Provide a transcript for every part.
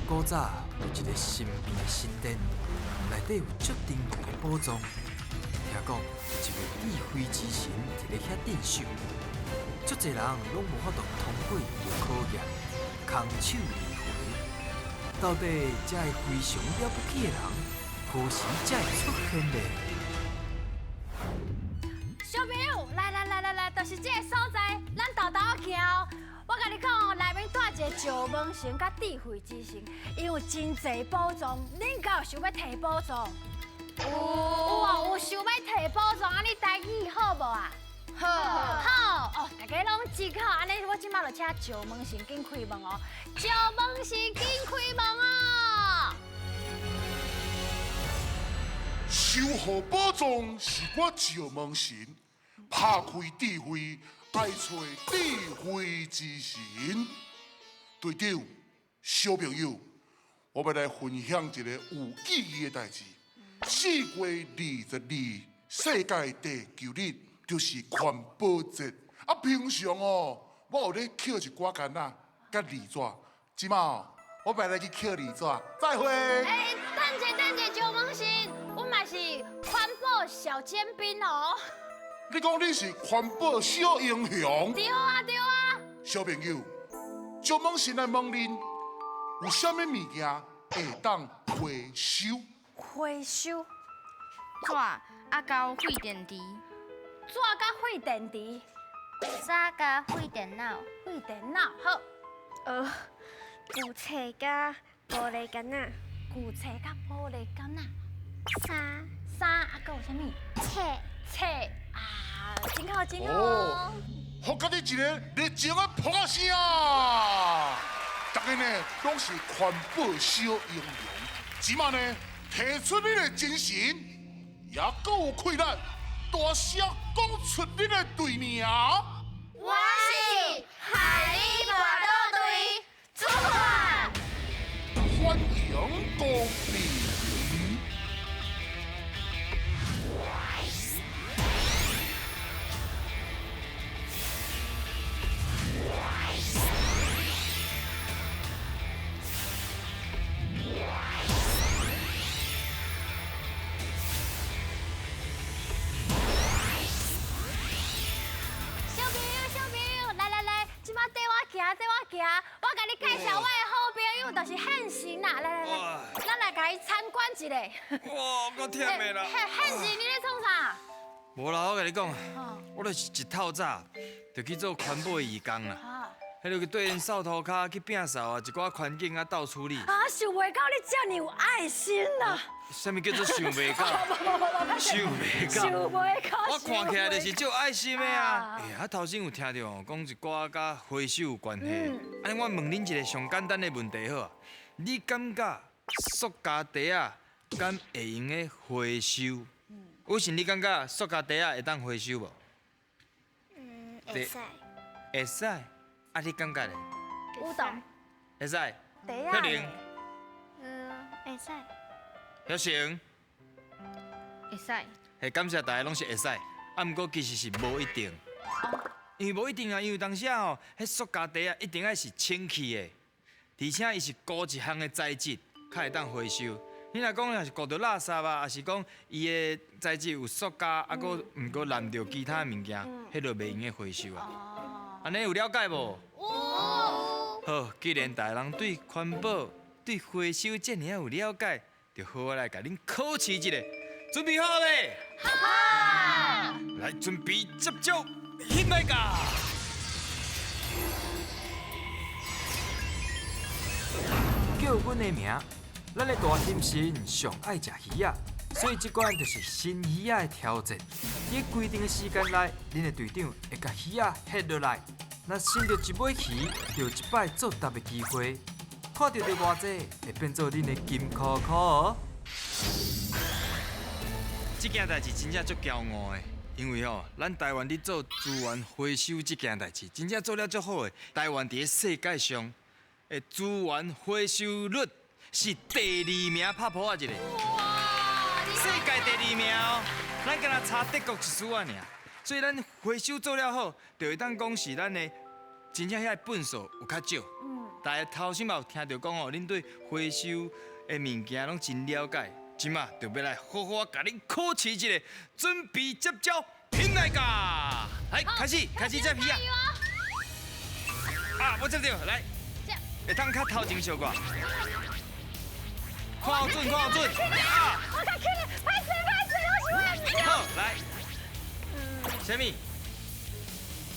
古早有一个神秘的神殿，内底有足珍贵的宝藏。听讲有一位智慧之神伫咧遐镇守，足侪人拢无法度通过伊的考验，空手而回。到底这个非常了不起的人，何时才会出现呢？小朋友，来，就是这个所在，咱豆豆行哦。我甲你讲哦，内面带一个石门神甲智慧之神，因有真侪宝藏，恁敢有想要摕宝藏？有想要摕宝藏，安尼台语好无啊？好哦，大家拢记好，安尼我即马就请石门神紧开门哦，石门神紧开门哦。守护宝藏是我石门神，拍开智慧爱找智慧之神。队长，小朋友，我要来分享一个有意义的代志。4月22，世界地球日就是环保节。啊，平常哦，我有咧刻一寡干仔甲字纸，即马我要来去刻字纸。再会。等者，石门神，我嘛是环保小尖兵哦。你讲你是环保小英雄？对啊。小朋友，石门神来问恁，有啥物物件会当回收？回收纸啊，甲废电池，纸甲废电池、衫甲废电脑，废电脑好，旧册甲玻璃杆仔，旧册甲玻璃杆仔，衫啊，还有啥物？册啊，真好哦。好，甲你一个热情的扑啊声！大家呢拢是环保小英雄，即马呢提出你的精神，也够有气力，大声讲出你的队名。我是海里大刀队出发。欢迎光临。小朋友，来，即马跟我行，我甲你介绍我的好朋友，就是汉神啦。来，咱来甲伊参观一下。哇，够忝的啦！汉神，你咧创啥？无啦，我甲你讲，我就是一透早就去做环保义工啦。迄落去对因扫涂骹去摒扫啊，一寡环境啊倒处理。啊，想袂到你遮尔有爱心啦！啥物叫做想袂到？想袂到。我看起来就是足爱心的啊！啊，头先有听到讲一寡甲回收有关系。安尼我问恁一个上简单的问题好啊，你感觉塑胶袋啊，敢会用的回收？有时你感觉塑胶袋啊会当回收无？会使，会使。啊，你感觉咧？有懂？会使。袋啊？小玲，会使，小成，会使，嘿，感谢大家拢是会使，啊，毋过其实是无一定，因为无一定啊，因为当时吼，迄塑胶袋啊一定爱是清气的，而且伊是高一项的材质，较会当回收。你若讲若是顾到垃圾啊，还是讲伊的材质有塑胶，啊，搁毋过染着其他物件，迄就袂用个回收啊。安尼有了解无？好，既然大人对环保、对回收这么有了解，就好我来甲恁考试一下。准备好未？好。来，准备接招，现来噶！叫阮的名，咱的大心神上爱食鱼仔，所以这关就是新鱼仔的挑战。在规定的时间内，恁的队长会甲鱼仔下落来。若伸到一尾鱼，就有一摆作答的机会。看到的偌济，会变做恁的金箍箍哦。这件代志真正足骄傲的，因为咱台湾伫做资源回收这件代志，真正做了足好的。台湾伫世界上的资源回收率是第2名，拍破啊一个。哇！世界第2名哦，咱敢若差德国一丝仔尔。所以咱回收做了好，就会当讲是咱的真正遐分数有较少。大家头先嘛有听到讲哦，恁对回收的物件拢真了解，即马就要来好好甲恁考试一下，准备接招，拼来噶！来，开始接皮啊！啊，我接到，来，会当较头前小可，看好准，啊！我看起来，拍死，我是好，来，什么？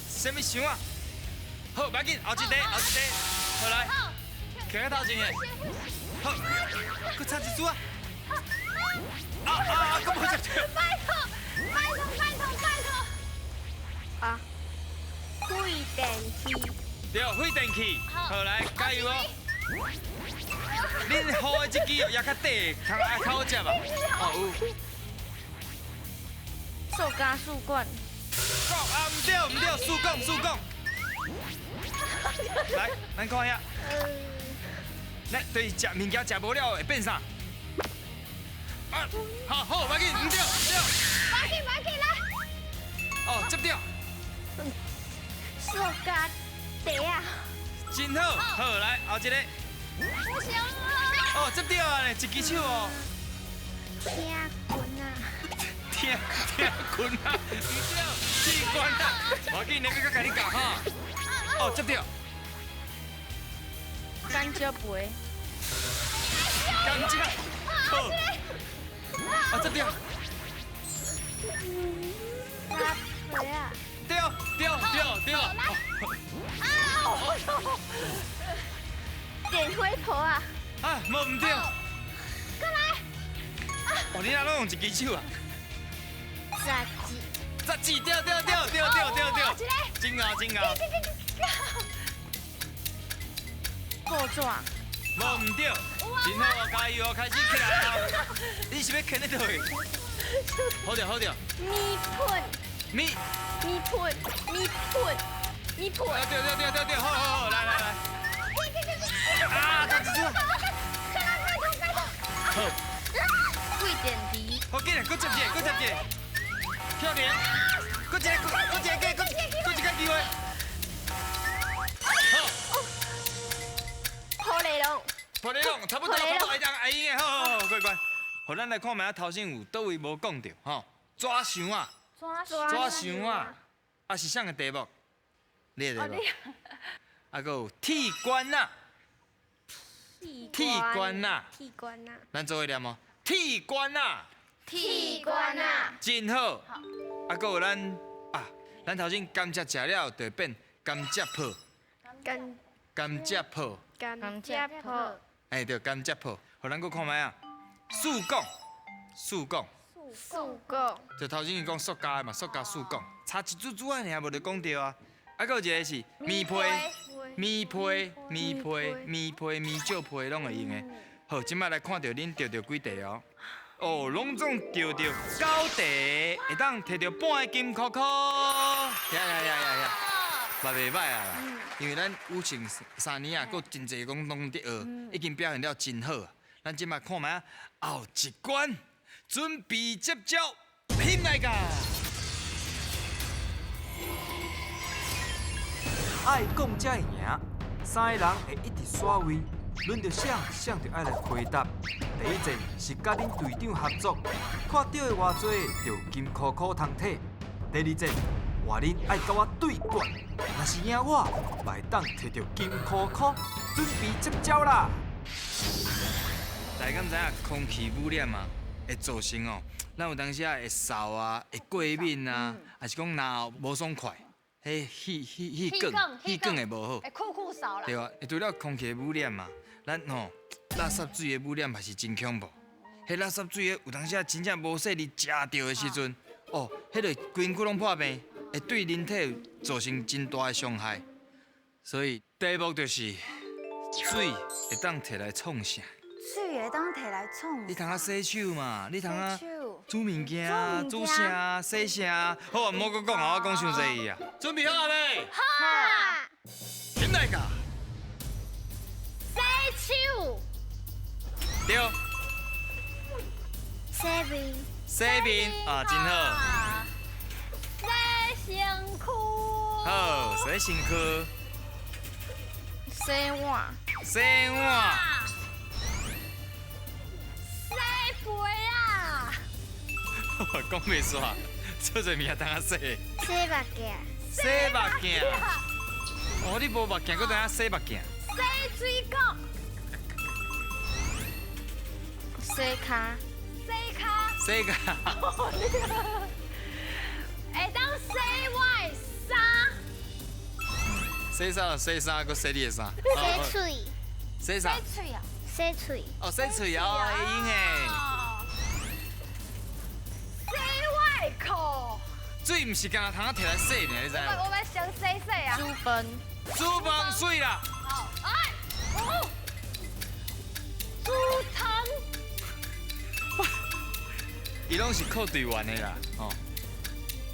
什么想啊？好，别紧，后一题，好来，徛喺头前嘅，好，佮差一组啊！佮无接到。拜托！啊，开电器，对，开电器，好来，加油哦！恁好的这支也较短，较好接啊！哦有。塑胶树管，讲啊，唔对，速讲。来，咱看一下，咱对食物件食无了会变啥？啊，好，别紧，唔对。快起来！哦，接到，塑胶袋啊，真好，好来，后一个，不行了！哦，接到啊，一支手哦，听棍啊，听困啊，唔对，气管啊，我紧，你要甲你教哈，哦，接到，甘蔗杯，甘蔗，好，啊，接到，拉皮啊，对，电火婆啊，啊，无唔对，过来！哦，你哪拢用一支手啊？杂技，杂技，对，真好，布爪，无唔对，真好哦，加油哦，开始起来啊！你是要啃在倒去？好掉，米盆，米，对，好，来，啊，大蜘蛛，好，贵电池，好，紧来，搁接一个，漂亮，搁一个机会，好，好雷龙，破你拢，差不多，哎呀，好，乖，好，咱来看卖头先有倒位无讲到，吼，抓箱啊，啊是啥个题目？你的题目，啊，搁有剃冠啊，剃冠啊，咱做伙念哦，剃冠啊，真好，啊，搁有咱头先甘蔗食了就变甘蔗泡，甘蔗泡，哎对，甘蔗泡，互咱搁看卖啊，速讲，就头先伊讲塑胶的嘛，塑胶速讲，差一组啊，尔无就讲到啊，啊，搁有一个是棉被、米酒被拢会用的。好，即摆来看到恁钓几题哦。哦，拢总钓到9题，会当摕到半个金箍箍。呀，嘛袂歹啊啦。因为咱有情3年啊，佫真侪讲拢伫学，已经表现了真好啊。咱即摆看卖后一关，准备接招，拼来噶！爱讲才会赢，3个人会一直耍位，轮到想就爱来回答。第一阵是甲恁队长合作，看到的偌济就有金箍箍通摕。第二阵话恁爱甲我对决，若是赢我，会当摕到金箍箍，准备接招啦！大家敢知影空气污染嘛，会造成哦，咱有当时啊会嗽啊，会过敏啊，还是讲若无爽快，迄气管会无好，会酷扫啦。对啊，除了空气污染嘛，咱吼垃圾水的污染嘛是真恐怖。迄垃圾水有当时啊真正无说你食到的时阵，哦，迄个规躯拢破病，会对人体造成真大的伤害。所以题目就是水会当摕来创啥？水会当摕来创你通啊洗手嘛，你通啊洗手煮物件、煮啥、洗啥，好啊，莫搁讲啊，我讲伤济啊。准备好了没？哈，现在噶。洗手。对，洗面啊，真好。洗身躯。好，洗身躯。洗碗，洗碗，洗杯啊！讲袂煞，做侪物件当啊洗，洗目镜，洗目镜。哦，你无目镜，搁当啊洗目镜。洗水果，洗骹，洗骹，洗个，会当洗我的衫，洗衫洗衫，搁洗你的衫。洗嘴，洗啥？洗嘴啊！洗嘴，哦，洗喙哦，会用诶。哦洗我的裤，水毋是干那通啊摕来洗呢，你知无？我要先洗洗啊！煮饭，煮饭水啦，好，哎，哦，煮汤，伊拢是靠队员的啦，哦。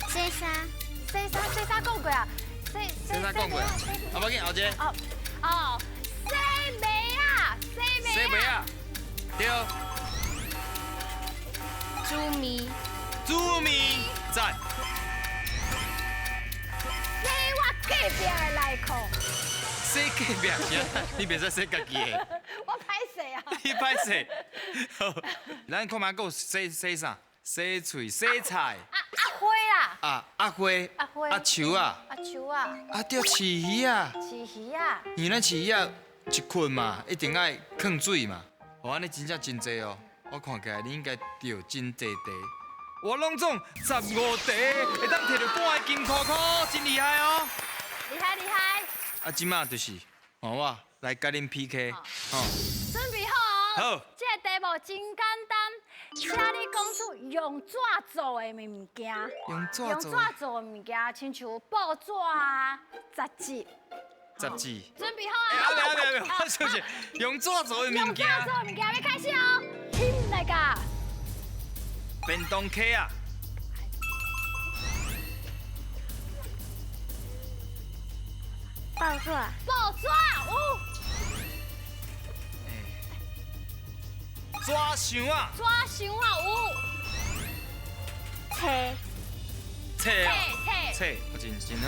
洗衫，洗衫讲过啊，洗啥讲过？啊，无要紧，后一个。哦哦，洗眉啊，洗眉啊，对，煮面，煮面赞，洗我隔壁的内裤，洗隔壁啥？你袂使洗家己的，我歹势啊！你歹势。好，咱看卖还有洗啥？洗喙、洗菜花啦，啊，花、花树啊，树啊，对，饲鱼啊。饲鱼啊，因为咱饲鱼啊，一困嘛，一定爱放水嘛。哦，安尼真正真济哦，我看起来你应该钓真济题。我拢总15题，会当摕到半个金箍箍，真厉害哦！厉害厉害！啊，即马就是，我来甲恁 PK，准备好哦。好。这个题目真简单，请你讲出用纸做的物件。用纸用纸做做的物件，亲像报纸啊、杂志。杂志。准备好啊！我想是用纸做的物用纸件。做的物件要开始哦，听那个。便当盒啊，报纸，报纸有，纸箱啊，纸箱啊有，册，册啊，册册，真好。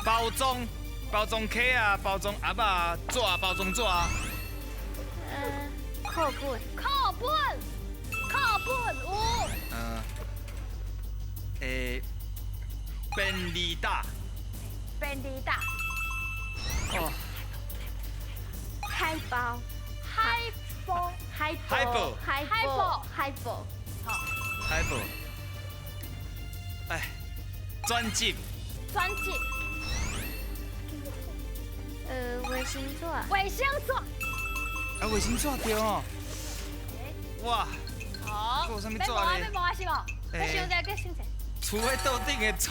包装盒啊，包装盒啊，纸包装纸啊。课本，课本有，便利袋。便利袋，哦，海报，海报，海海报海报，海报，海报。哎，专辑。专辑，卫生纸，卫生纸。啊，卫生纸对哦。哇，好，还有啥物纸要无啊？呢要无啊？是无？再想者，再想者。厝的桌顶的纸，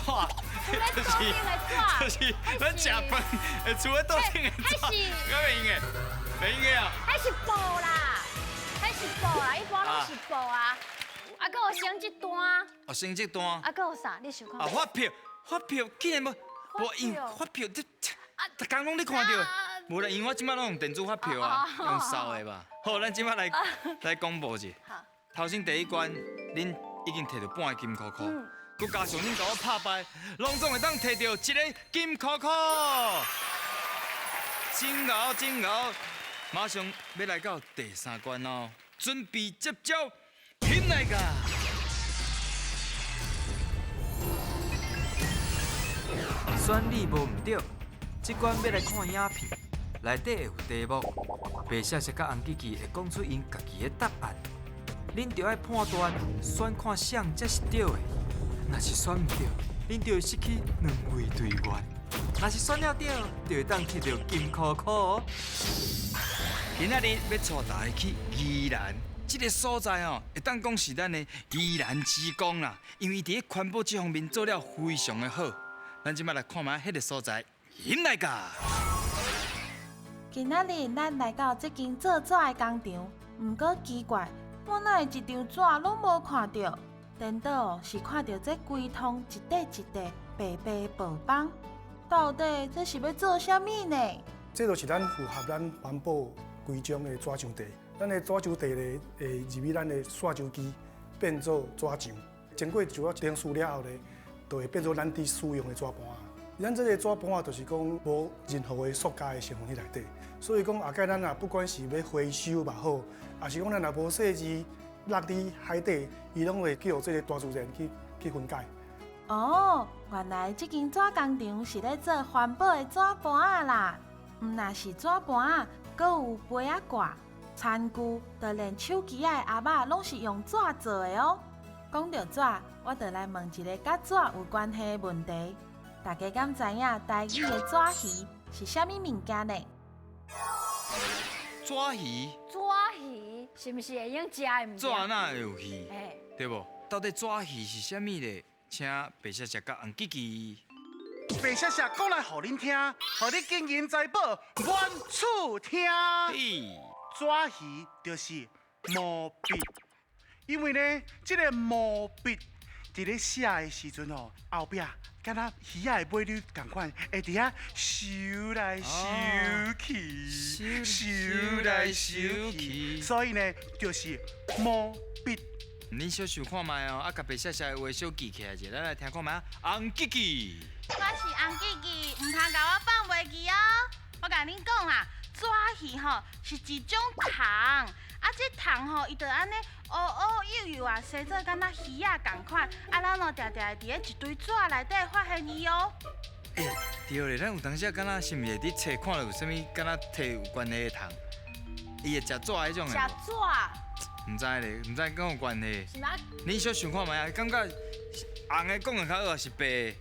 就是咱食饭会厝的桌顶的纸，敢袂用的？袂用的啊！还是布啦，还是布啦，一般拢是布啊。啊，搁有成绩单，哦，成绩单。啊，搁有啥？你想看？啊，发票竟然无用发票，这逐工拢咧看到。无啦，因为我即摆拢用电子发票啊，用扫的吧。好，咱即摆来公布者。好。头先第一关，恁已经摕到半个金箍箍，佮加上恁甲我拍败，拢总会当摕到一个金箍箍。真牛真牛！马上要来到第三关哦，准备接招，起来个！选你无毋对，即关要来看影片，内底会有题目，白写写甲红记记会讲出因家己的答案。恁着爱判断，选看谁才是对的。若是选唔对，恁就会失去2位队员；若是选了对，就会当摕到金箍箍哦。今仔日要带大家去宜兰，这个所在哦，会当讲是咱的宜兰之光啦，因为伫环保这方面做了非常的好。咱即摆来看卖迄个所在，引来噶。今仔日咱来到这间做纸的工厂，毋过奇怪，我哪会一张纸拢无看到？颠倒是看到这规桶一块一块白白的布帮，到底这是要做啥物呢？这就是咱符合咱环保规章的纸箱地。咱的纸箱地咧，会入去咱的刷浆机变做纸浆，经过就要蒸熟了后咧，就会变做咱伫使用的纸盘。咱这个纸盘啊，就是讲无任何的塑胶的成分喺内底，所以讲后盖咱啊，不管是要回收嘛好，还是讲咱若无细枝落伫海底，伊拢会叫这个大自然去分解。哦，原来这间纸工厂是咧做环保的纸盘啊啦！毋但是纸盘啊，阁有杯仔挂、餐具，就连手机仔的盒仔拢是用纸做的哦。讲到纸，我就来问一个甲纸有关系的问题。大家敢知影台语的纸鱼是啥物物件呢？纸鱼，纸鱼是毋是会用食的物件？纸哪会有鱼？嘿，对无？到底纸鱼是啥物咧？请白谢谢甲红吉吉。白谢谢讲来，互恁听，互你经营财宝，原厝听。嘿，纸鱼就是毛笔，因为呢，这个毛笔伫咧写的时阵哦，后壁敢若鱼仔的尾溜同款，会伫遐收来收去，收来收去，所以呢，就是毛笔。恁小想看卖哦，甲白谢谢的话小记起来者，咱来听看卖啊，红吉吉。我是红吉吉，唔通甲我放袂记哦。我甲恁讲啦，纸鱼吼是一种糖，这糖吼伊就安尼乌乌幼幼啊，生做敢若鱼仔共款，咱咯定定会伫咧一堆纸内底发现伊哦。对咧，咱有当时敢若是毋是伫册看到有啥物敢若摕有关系的糖，伊会食纸迄种的。食纸，毋知咧，毋知敢有关系。是吗？恁小想看卖啊，感觉红的讲的较好，还是白的？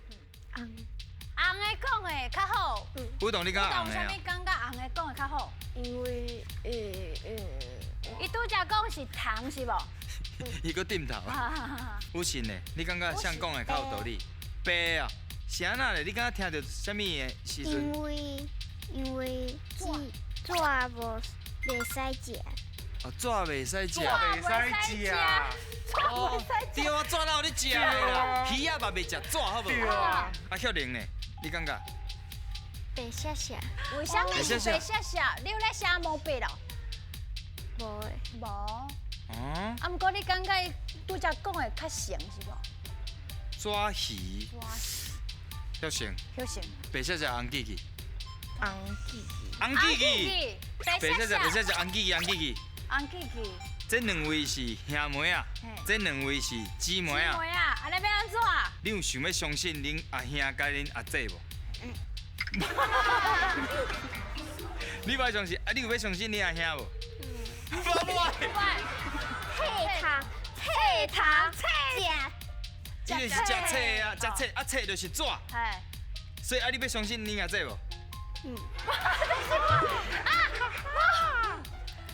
红的讲的较好。不懂你讲红的啊有啥物？感觉红的讲的较好？因为伊拄则讲是糖是无？伊个点头。有信呢？你感觉像讲的较有道理？白啊，是安那咧？你敢若听到啥物的时阵？因为纸无袂使食。哦，纸袂使食。袂使食。哦，对啊，纸哪有咧食的啦？鱼仔嘛袂食纸，好无？对啊。啊，晓玲呢？你感觉？白谢谢，为啥物是白谢谢白写写？你有咧写毛笔咯？无诶，无。哦，啊，毋过你感觉伊拄则讲的较成是无？纸鱼，晓成，晓成。白谢谢红记记，红吉吉，红记记，白白谢谢白谢写谢红记记红记记。红记记。这两位是兄妹啊，这两位是姊妹啊。姊妹啊，安尼要安怎？你有想要相信恁阿兄甲恁阿姐无？你无相信？啊，你有要相信恁阿兄无？配糖，食。伊就是食册啊，食册啊，册就是纸，嘿。所以啊，你要相信恁阿姐无？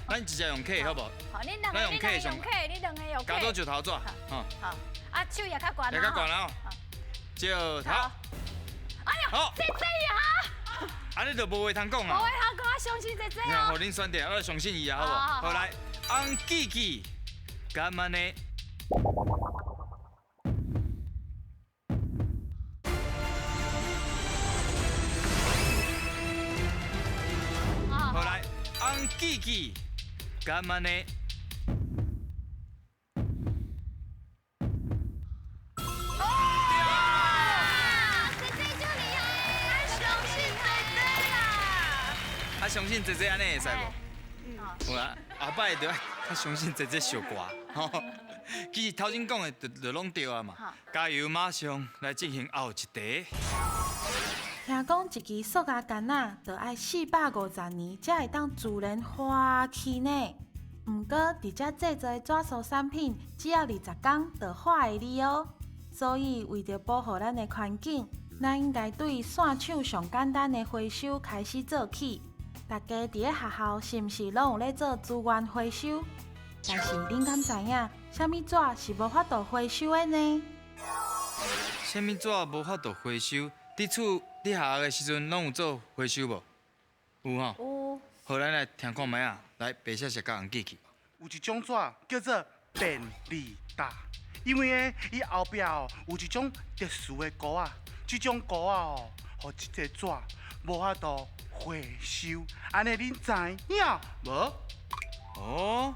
咱直接用客好无？好，恁两个用客，你两个用客。加多石头纸，吼，好，啊，手也较悬也较悬哦。石头。哎呀，好，姐姐呀！安尼就无话通讲我啊。会通讲，我相信姐姐互哦。恁选择，我相信伊啊，好无？好来，红记记，干嘛呢？好来，红记记，干嘛呢？啊，相信姐姐安尼会使无？有啊，后摆就较相信姐姐小歌，吼。其实头前讲的就拢对啊嘛。加油，马上来进行后一题。听讲一支塑胶杆仔，就要450年才会当自然花去呢。毋过，伫遮制作的纸塑产品，只要20天就化会哩哦。所以，为着保护咱的环境，咱应该对线厂上简单的回收开始做起。大家伫咧学校是毋是拢有咧做资源回收？但是恁敢知影，啥物纸是无法度回收的呢？啥物纸无法度回收？伫厝你下学的时阵，拢有做回收无？有吼。有。好，咱来听看卖啊！来，白谢谢甲红记记。有一种纸叫做便利达，因为呢，伊后壁哦有一种特殊的膏啊，这种膏啊哦，互即个纸无法度回收，安尼恁知影无？哦，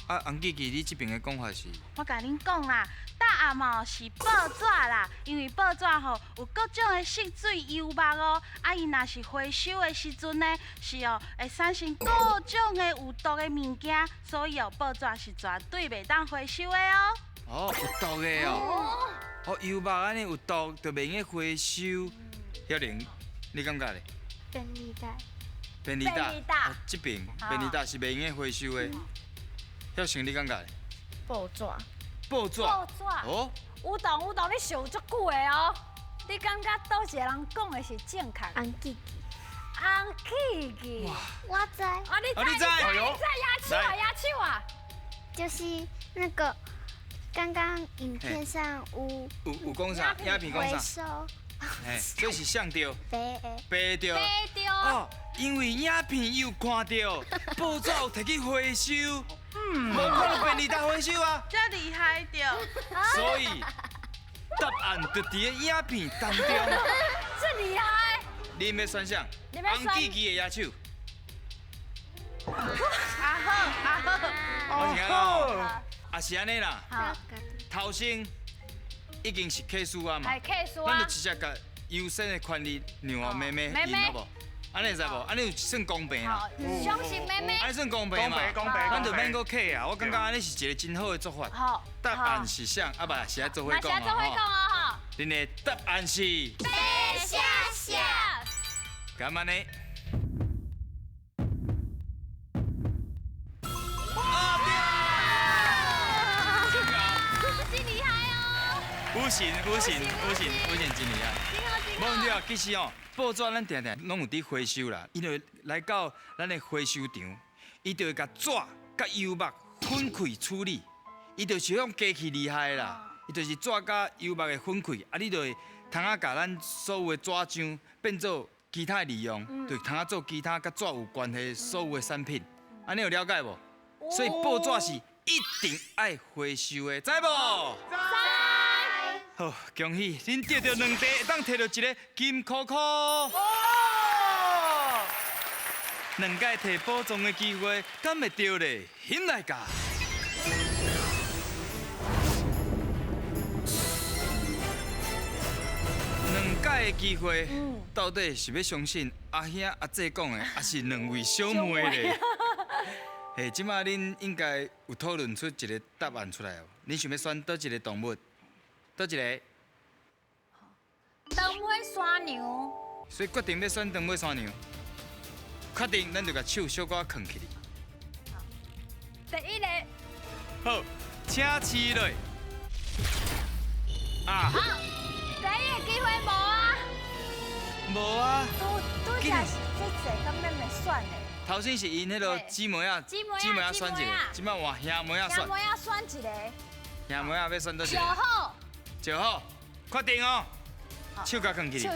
啊，红记记，你这边的讲法是？我甲恁讲啦，答案哦是报纸啦，因为报纸吼有各种的色水油墨哦，啊伊若是回收的时阵呢，是哦会产生各种的有毒的物件，所以哦报纸是绝对袂当回收的哦。哦，有毒的哦。哦，油墨安尼有毒，就袂用回收。晓玲，你感觉咧？便利袋。便利袋。便利袋哦这边便利袋是袂用回收的。晓成，你感觉咧？报纸。报纸。报纸。哦。有懂，你想足久的哦。你感觉倒一个人讲的是正确？红记记。红记记。我知。啊，你知？哎呦压手啊！就是那个刚刚影片上有讲啥？影片讲回啥？收。嘿，这是像着。白的。白着。白着。哦，因为影片有看到，报纸有摕去回收，无看到便利袋回收啊。遮厉害着。所以答案就伫个影片当中。这厉害！你要选啥？红记记的野手。我是讲哦，也是安尼啦。好，头先已经是客诉啊嘛，来客诉咱啊就直接甲优先的权利让我妹妹妹妹赢好无？安尼会使无？安尼有算公平啦。相信妹妹。安尼算公平嘛？公平咱就免搁客啊！我感觉安尼是一个真好的做法。好。答案是啥？啊不，是爱做伙讲嘛，是做伙讲啊哦。恁的答案是。白虾虾。咁安尼。真厉害哦！有神，真厉害。无问题啊，其实哦，报纸咱定拢有伫回收啦，因为来到咱的回收场，伊就会甲纸、甲油墨分开处理，伊就是用机器厉害啦，伊就是纸甲油墨的分开，啊，你就会通啊甲咱所有的纸张变做其他的利用，就通啊做其他甲纸有关系的所有的产品，安尼有了解无？所以报纸是一定爱回收的，知无？好，恭喜恁得到2题，会当摕到一个金箍箍。2届摕宝藏的机会，敢会到咧？险来甲！2届的机会，到底是要相信阿兄阿姐讲的，还是2位小妹咧？嘿，即马恁应该有讨论出一个答案出来哦。恁想要选倒一个动物？倒一个？长尾山羊。所以决定要选长尾山羊。确定，咱就甲手小可藏起哩。第一个。好，请起来。啊。好，第一个机会无啊。无啊。拄只是这济跟妹妹选的。头先是因迄个姊妹啊，选一个，即摆换兄妹选。兄妹选一个。兄妹要选倒一个？就好。就好，确定哦。手甲放起。手。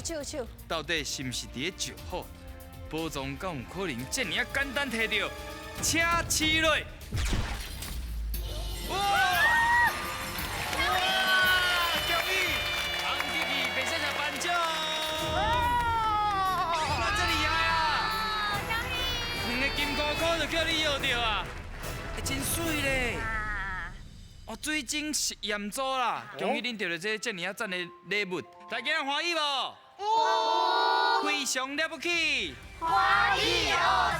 到底是毋是伫咧就好？宝藏敢有可能这么简单摕到？请起来。哇！恭喜！红记记白小姐颁奖。哇，这厉害啊！恭喜！2个金箍箍就叫你摇到啊，真水咧！哦，水晶实验组啦，恭喜恁得到这么赞的礼物，大家欢喜无？非常了不起！欢喜哦！